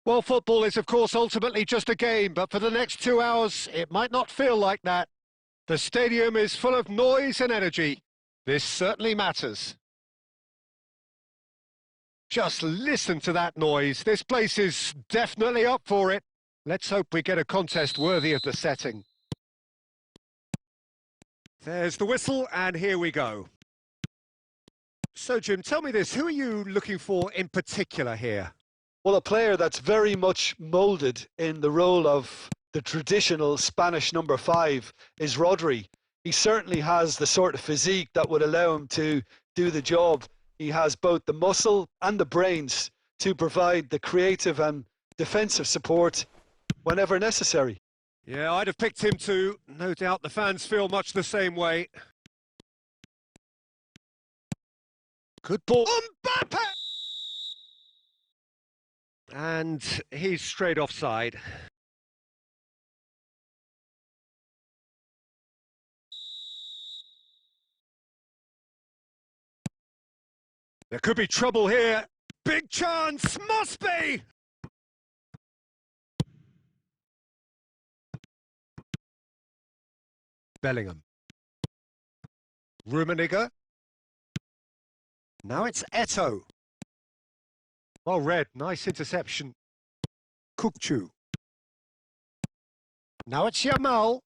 Well, football is, of course, ultimately just a game, but for the next 2 hours, it might not feel like that. The stadium is full of noise and energy. This certainly matters. Just listen to that noise. This place is definitely up for it. Let's hope we get a contest worthy of the setting. There's the whistle, and here we go. So, Jim, tell me this. Who are you looking for in particular here? Well, a player that's very much moulded in the role of the traditional Spanish number 5 is Rodri. He certainly has the sort of physique that would allow him to do the job. He has both the muscle and the brains to provide the creative and defensive support whenever necessary. Yeah, I'd have picked him too. No doubt the fans feel much the same way. Good ball. Mbappe! And he's straight offside. There could be trouble here. Big chance, must be! Bellingham. Rummenigge. Now it's Eto'o. Well read, nice interception. Kukçu. Now it's Yamal.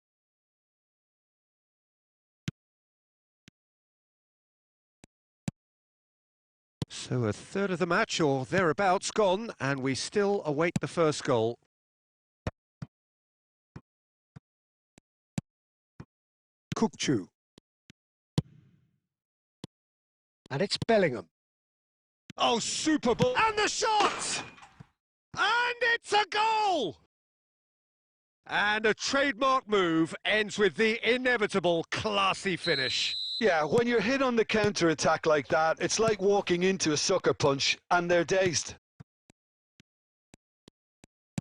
So a third of the match or thereabouts gone, and we still await the first goal. Kukçu. And it's Bellingham. Oh, super ball. And the shot! And it's a goal! And a trademark move ends with the inevitable classy finish. Yeah, when you're hit on the counter-attack like that, it's like walking into a sucker punch and they're dazed.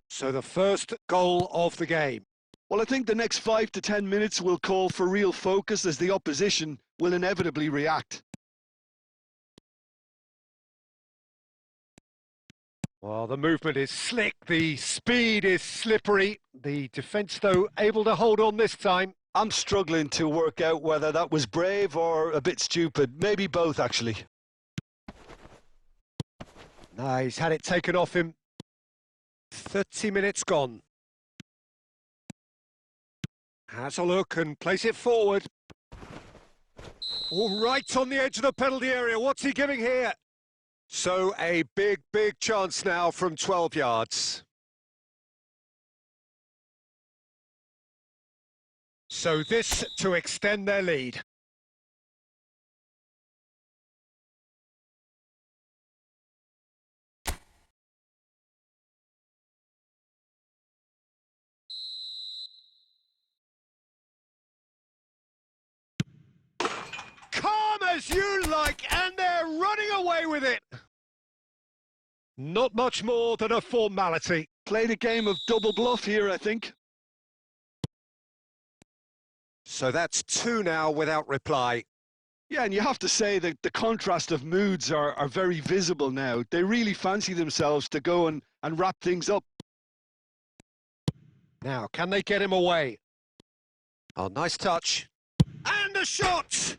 So the first goal of the game. Well, I think the next 5 to 10 minutes will call for real focus as the opposition will inevitably react. Well, the movement is slick, the speed is slippery. The defence, though, able to hold on this time. I'm struggling to work out whether that was brave or a bit stupid. Maybe both, actually. No, he's had it taken off him. 30 minutes gone. Has a look and place it forward. All right on the edge of the penalty area. What's he giving here? So a big chance now from 12 yards. So this to extend their lead. Calm as you like, and they're running away with it. Not much more than a formality. Played a game of double bluff here, I think. So that's 2 now without reply. Yeah, and you have to say that the contrast of moods are very visible now. They really fancy themselves to go and wrap things up. Now, can they get him away? Oh, nice touch. And the shot!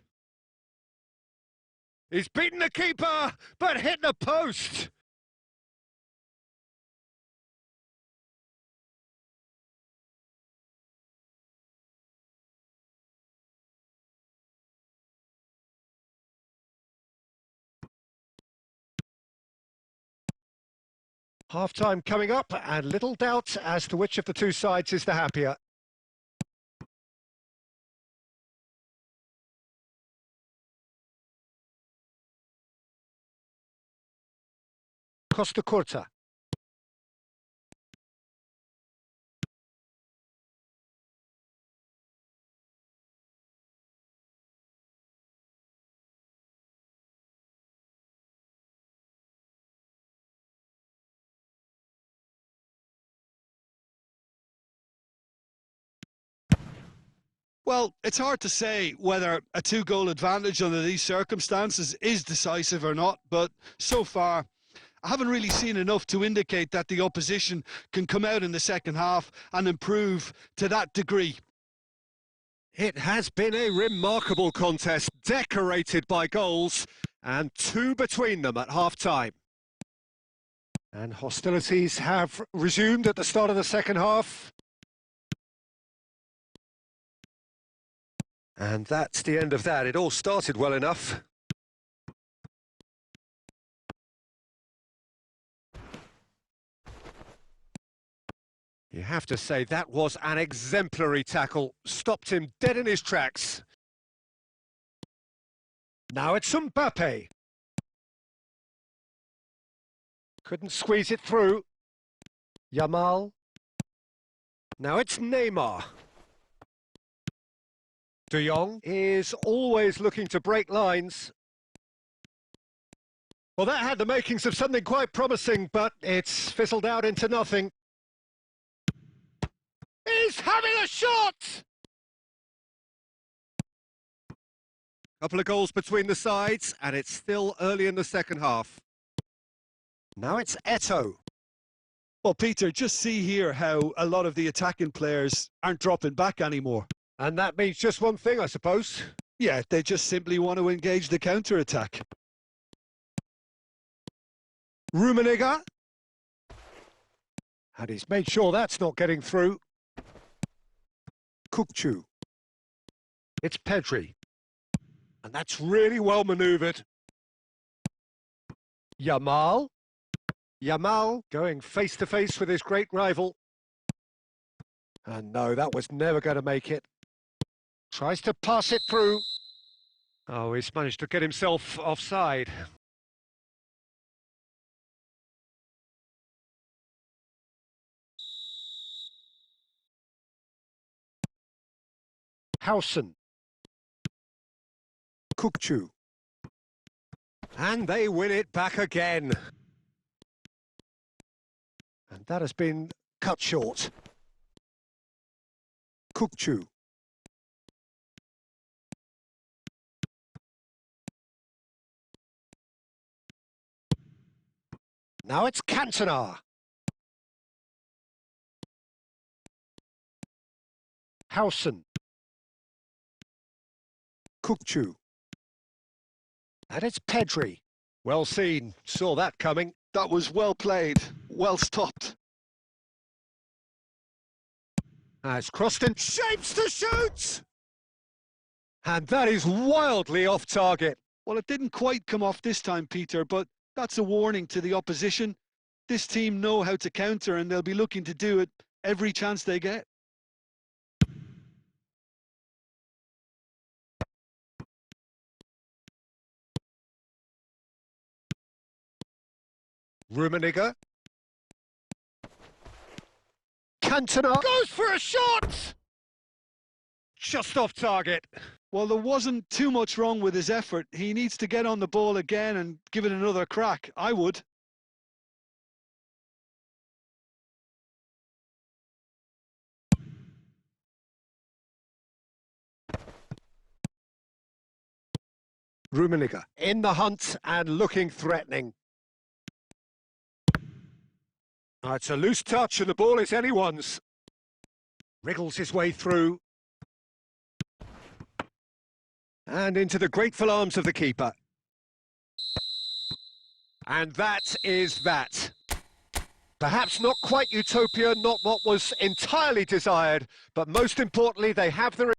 He's beaten the keeper, but hit the post. Half-time coming up, and little doubt as to which of the two sides is the happier. Costa Curta. Well, it's hard to say whether a 2-goal advantage under these circumstances is decisive or not, but so far, I haven't really seen enough to indicate that the opposition can come out in the second half and improve to that degree. It has been a remarkable contest, decorated by goals, and 2 between them at half-time. And hostilities have resumed at the start of the second half. And that's the end of that. It all started well enough. You have to say that was an exemplary tackle. Stopped him dead in his tracks. Now it's Mbappe. Couldn't squeeze it through. Yamal. Now it's Neymar. De Jong is always looking to break lines. Well, that had the makings of something quite promising, but it's fizzled out into nothing. He's having a shot! Couple of goals between the sides, and it's still early in the second half. Now it's Eto'o. Well, Peter, just see here how a lot of the attacking players aren't dropping back anymore. And that means just one thing, I suppose. Yeah, they just simply want to engage the counter-attack. Rummenigge. And he's made sure that's not getting through. Kukçu. It's Pedri. And that's really well manoeuvred. Yamal. Yamal going face-to-face with his great rival. And no, that was never going to make it. Tries to pass it through. Oh, he's managed to get himself offside. Howson. Kukçu. And they win it back again. And that has been cut short. Kukçu. Now it's Cantona. Howson. Kukçu. And it's Pedri. Well seen. Saw that coming. That was well played, well stopped. Has crossed in. Shapes to shoot! And that is wildly off target. Well, it didn't quite come off this time, Peter, but that's a warning to the opposition. This team know how to counter, and they'll be looking to do it every chance they get. Rummenigge. Cantona goes for a shot! Just off target. Well, there wasn't too much wrong with his effort. He needs to get on the ball again and give it another crack. I would. Rummenigge in the hunt and looking threatening. It's a loose touch and the ball is anyone's. Wriggles his way through. And into the grateful arms of the keeper. And that is that. Perhaps not quite utopia, not what was entirely desired, but most importantly, they have the